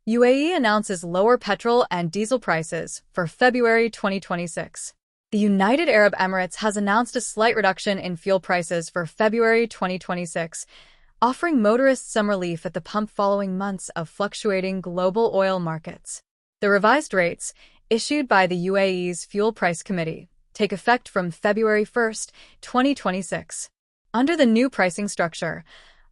UAE announces lower petrol and diesel prices for February 2026. The United Arab Emirates has announced a slight reduction in fuel prices for February 2026, offering motorists some relief at the pump following months of fluctuating global oil markets. The revised rates, issued by the UAE's Fuel Price Committee, take effect from February 1, 2026. Under the new pricing structure,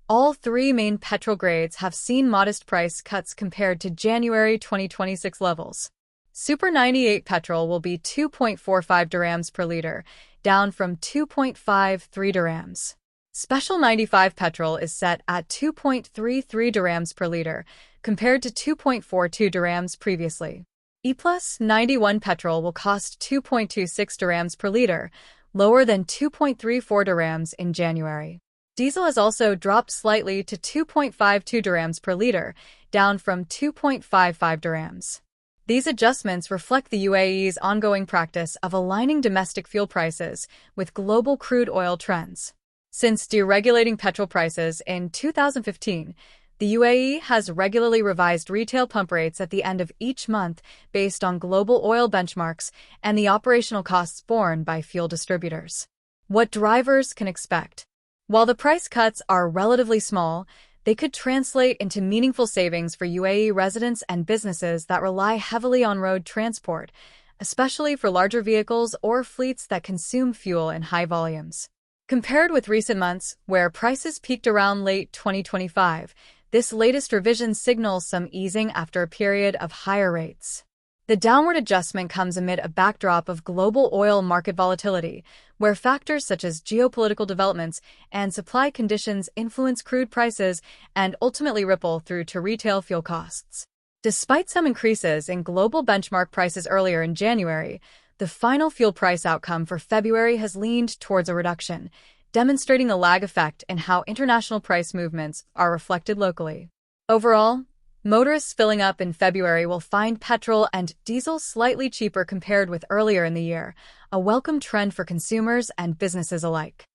all three main petrol grades have seen modest price cuts compared to January 2026 levels. Super 98 petrol will be 2.45 dirhams per liter, down from 2.53 dirhams. Special 95 petrol is set at 2.33 dirhams per liter, compared to 2.42 dirhams previously. E-Plus 91 petrol will cost 2.26 dirhams per liter, lower than 2.34 dirhams in January. Diesel has also dropped slightly to 2.52 dirhams per liter, down from 2.55 dirhams. These adjustments reflect the UAE's ongoing practice of aligning domestic fuel prices with global crude oil trends. Since deregulating petrol prices in 2015, the UAE has regularly revised retail pump rates at the end of each month based on global oil benchmarks and the operational costs borne by fuel distributors. What drivers can expect? While the price cuts are relatively small, they could translate into meaningful savings for UAE residents and businesses that rely heavily on road transport, especially for larger vehicles or fleets that consume fuel in high volumes. Compared with recent months, where prices peaked around late 2025, this latest revision signals some easing after a period of higher rates. The downward adjustment comes amid a backdrop of global oil market volatility, where factors such as geopolitical developments and supply conditions influence crude prices and ultimately ripple through to retail fuel costs. Despite some increases in global benchmark prices earlier in January, the final fuel price outcome for February has leaned towards a reduction, demonstrating a lag effect in how international price movements are reflected locally. Overall, motorists filling up in February will find petrol and diesel slightly cheaper compared with earlier in the year, a welcome trend for consumers and businesses alike.